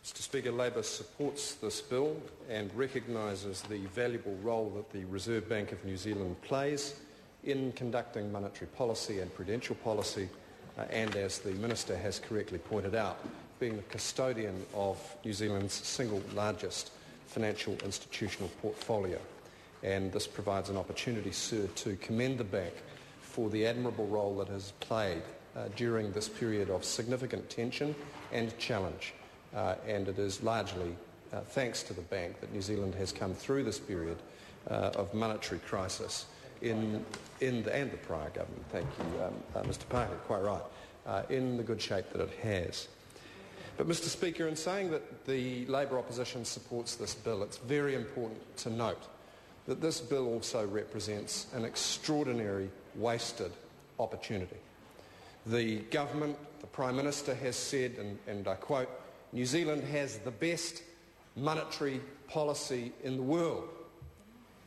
Mr Speaker, Labor supports this bill and recognises the valuable role that the Reserve Bank of New Zealand plays in conducting monetary policy and prudential policy, and as the Minister has correctly pointed out, being the custodian of New Zealand's single largest financial institutional portfolio. And this provides an opportunity, sir, to commend the bank for the admirable role that it has played during this period of significant tension and challenge. And it is largely thanks to the bank that New Zealand has come through this period of monetary crisis and the prior government, thank you, Mr Parker, quite right, in the good shape that it has. But, Mr Speaker, in saying that the Labor opposition supports this bill, it's very important to note that this bill also represents an extraordinary wasted opportunity. The government, the Prime Minister has said, and I quote, "New Zealand has the best monetary policy in the world."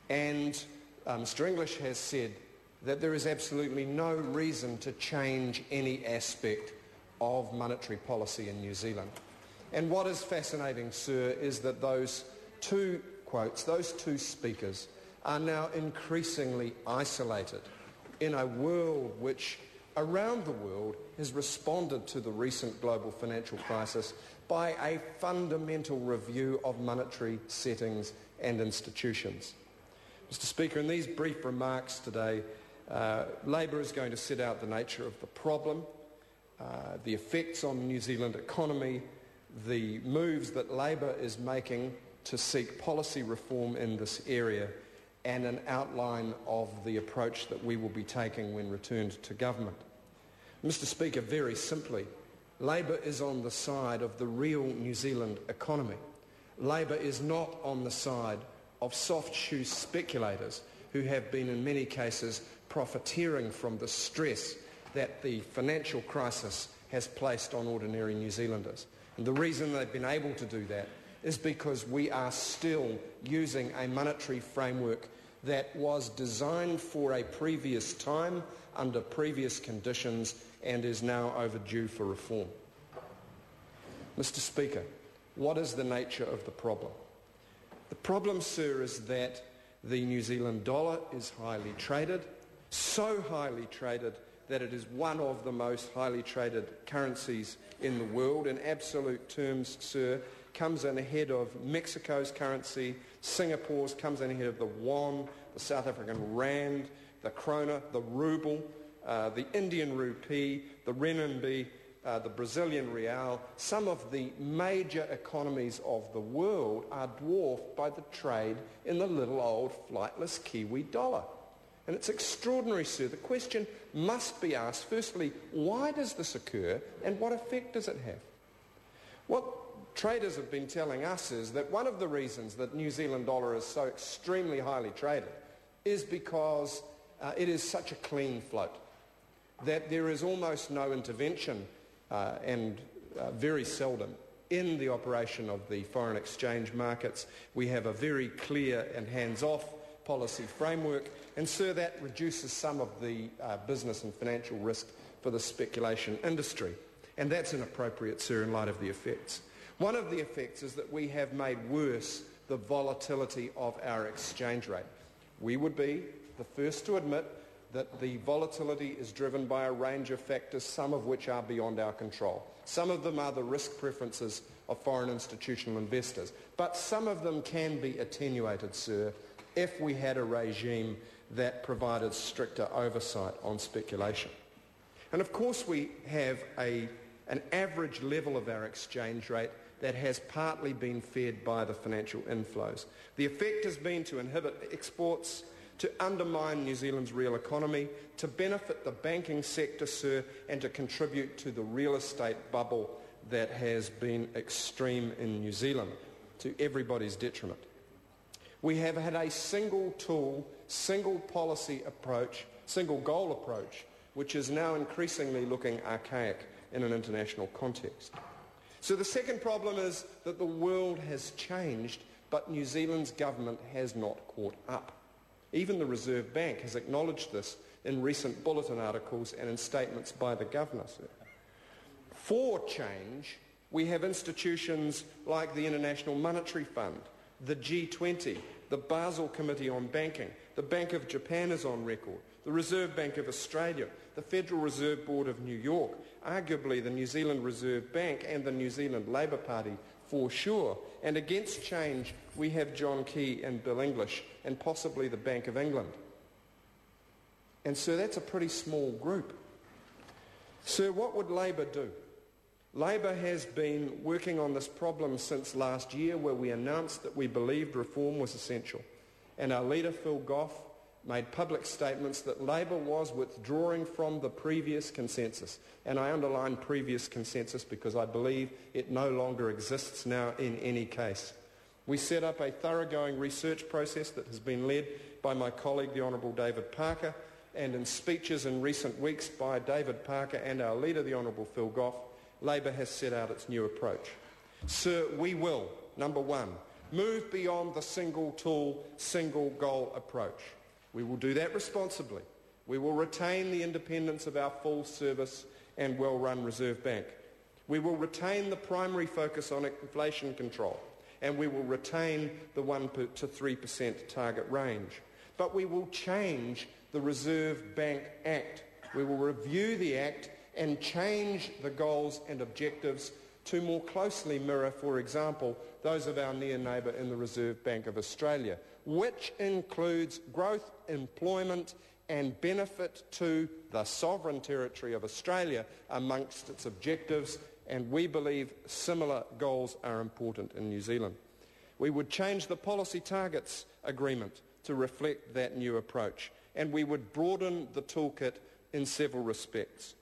And Mr English has said that there is absolutely no reason to change any aspect of monetary policy in New Zealand. And what is fascinating, sir, is that those two quotes, those two speakers, are now increasingly isolated in a world which, around the world, has responded to the recent global financial crisis by a fundamental review of monetary settings and institutions. Mr Speaker, in these brief remarks today, Labor is going to set out the nature of the problem, the effects on the New Zealand economy, the moves that Labor is making to seek policy reform in this area, and an outline of the approach that we will be taking when returned to government. Mr Speaker, very simply, Labor is on the side of the real New Zealand economy. Labor is not on the side of soft shoe speculators who have been in many cases profiteering from the stress that the financial crisis has placed on ordinary New Zealanders. And the reason they've been able to do that is because we are still using a monetary framework that was designed for a previous time, under previous conditions, and is now overdue for reform. Mr Speaker, what is the nature of the problem? The problem, sir, is that the New Zealand dollar is highly traded, so highly traded that it is one of the most highly traded currencies in the world. In absolute terms, sir, comes in ahead of Mexico's currency, Singapore's comes in ahead of the won, the South African rand, the krona, the ruble, the Indian rupee, the renminbi, the Brazilian real. Some of the major economies of the world are dwarfed by the trade in the little old flightless Kiwi dollar. And it's extraordinary, sir. The question must be asked, firstly, why does this occur and what effect does it have? What traders have been telling us is that one of the reasons that New Zealand dollar is so extremely highly traded is because it is such a clean float, that there is almost no intervention and very seldom in the operation of the foreign exchange markets. We have a very clear and hands-off policy framework, and sir, that reduces some of the business and financial risk for the speculation industry, and that's inappropriate, sir, in light of the effects. One of the effects is that we have made worse the volatility of our exchange rate. We would be the first to admit that the volatility is driven by a range of factors, some of which are beyond our control. Some of them are the risk preferences of foreign institutional investors, but some of them can be attenuated, sir, if we had a regime that provided stricter oversight on speculation. And of course we have an average level of our exchange rate that has partly been fed by the financial inflows. The effect has been to inhibit exports, to undermine New Zealand's real economy, to benefit the banking sector, sir, and to contribute to the real estate bubble that has been extreme in New Zealand, to everybody's detriment. We have had a single tool, single policy approach, single goal approach, which is now increasingly looking archaic in an international context. So the second problem is that the world has changed, but New Zealand's government has not caught up. Even the Reserve Bank has acknowledged this in recent bulletin articles and in statements by the Governor, sir. For change, We have institutions like the International Monetary Fund, the G20, the Basel Committee on Banking, the Bank of Japan is on record, the Reserve Bank of Australia, the Federal Reserve Board of New York, arguably the New Zealand Reserve Bank and the New Zealand Labour Party for sure. And against change, we have John Key and Bill English and possibly the Bank of England. And so that's a pretty small group. So what would Labour do? Labour has been working on this problem since last year, where we announced that we believed reform was essential. And our leader, Phil Goff, made public statements that Labour was withdrawing from the previous consensus. And I underline previous consensus because I believe it no longer exists now in any case. We set up a thoroughgoing research process that has been led by my colleague, the Honourable David Parker, and in speeches in recent weeks by David Parker and our leader, the Honourable Phil Goff, Labour has set out its new approach. Sir, we will, number one, move beyond the single tool, single goal approach. We will do that responsibly. We will retain the independence of our full service and well-run Reserve Bank. We will retain the primary focus on inflation control, and we will retain the 1 to 3% target range. But we will change the Reserve Bank Act. We will review the Act and change the goals and objectives to more closely mirror, for example, those of our near neighbour in the Reserve Bank of Australia, which includes growth, employment and benefit to the sovereign territory of Australia amongst its objectives, and we believe similar goals are important in New Zealand. We would change the policy targets agreement to reflect that new approach, and we would broaden the toolkit in several respects.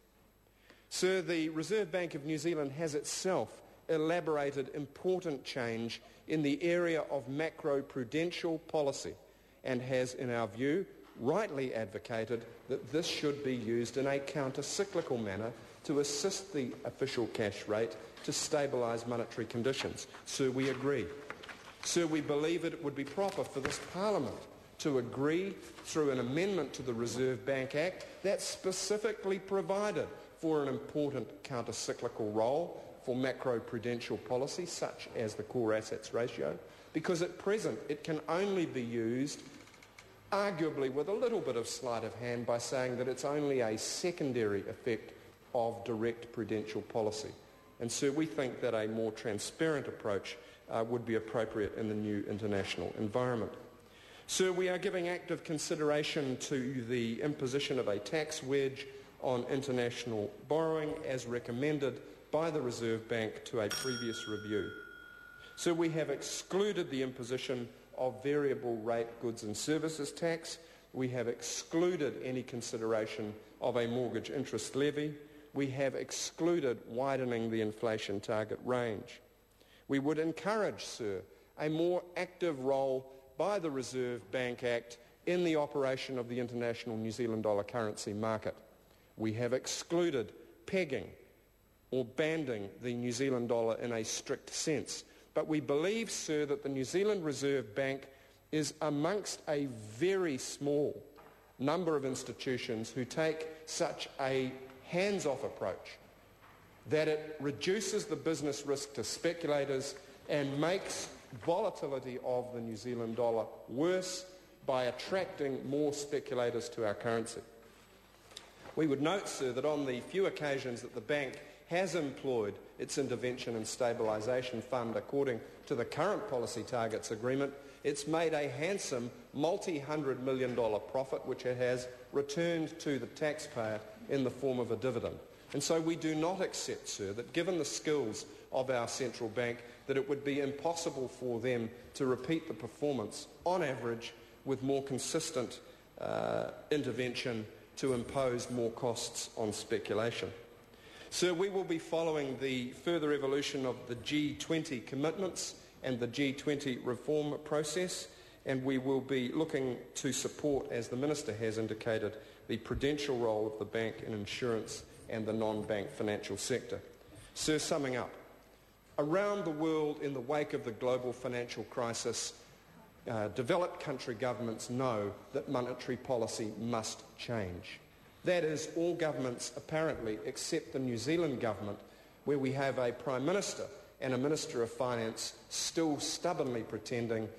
Sir, the Reserve Bank of New Zealand has itself elaborated important change in the area of macro-prudential policy and has, in our view, rightly advocated that this should be used in a counter-cyclical manner to assist the official cash rate to stabilise monetary conditions. Sir, we agree. Sir, we believe that it would be proper for this Parliament to agree through an amendment to the Reserve Bank Act that specifically provided for an important counter-cyclical role for macro-prudential policy, such as the core assets ratio, because at present it can only be used, arguably with a little bit of sleight of hand, by saying that it's only a secondary effect of direct prudential policy. And so we think that a more transparent approach would be appropriate in the new international environment. So we are giving active consideration to the imposition of a tax wedge on international borrowing as recommended by the Reserve Bank to a previous review. So we have excluded the imposition of variable rate goods and services tax. We have excluded any consideration of a mortgage interest levy. We have excluded widening the inflation target range. We would encourage, sir, a more active role by the Reserve Bank Act in the operation of the international New Zealand dollar currency market. We have excluded pegging or banding the New Zealand dollar in a strict sense. But we believe, sir, that the New Zealand Reserve Bank is amongst a very small number of institutions who take such a hands-off approach that it reduces the business risk to speculators and makes volatility of the New Zealand dollar worse by attracting more speculators to our currency. We would note, sir, that on the few occasions that the bank has employed its intervention and stabilisation fund according to the current policy targets agreement, it's made a handsome multi-$100 million profit which it has returned to the taxpayer in the form of a dividend. And so we do not accept, sir, that given the skills of our central bank, that it would be impossible for them to repeat the performance on average with more consistent intervention to impose more costs on speculation. So we will be following the further evolution of the G20 commitments and the G20 reform process, and we will be looking to support, as the Minister has indicated, the prudential role of the bank in insurance and the non-bank financial sector. Sir, summing up, around the world in the wake of the global financial crisis, developed country governments know that monetary policy must change. That is, all governments apparently, except the New Zealand government, where we have a Prime Minister and a Minister of Finance still stubbornly pretending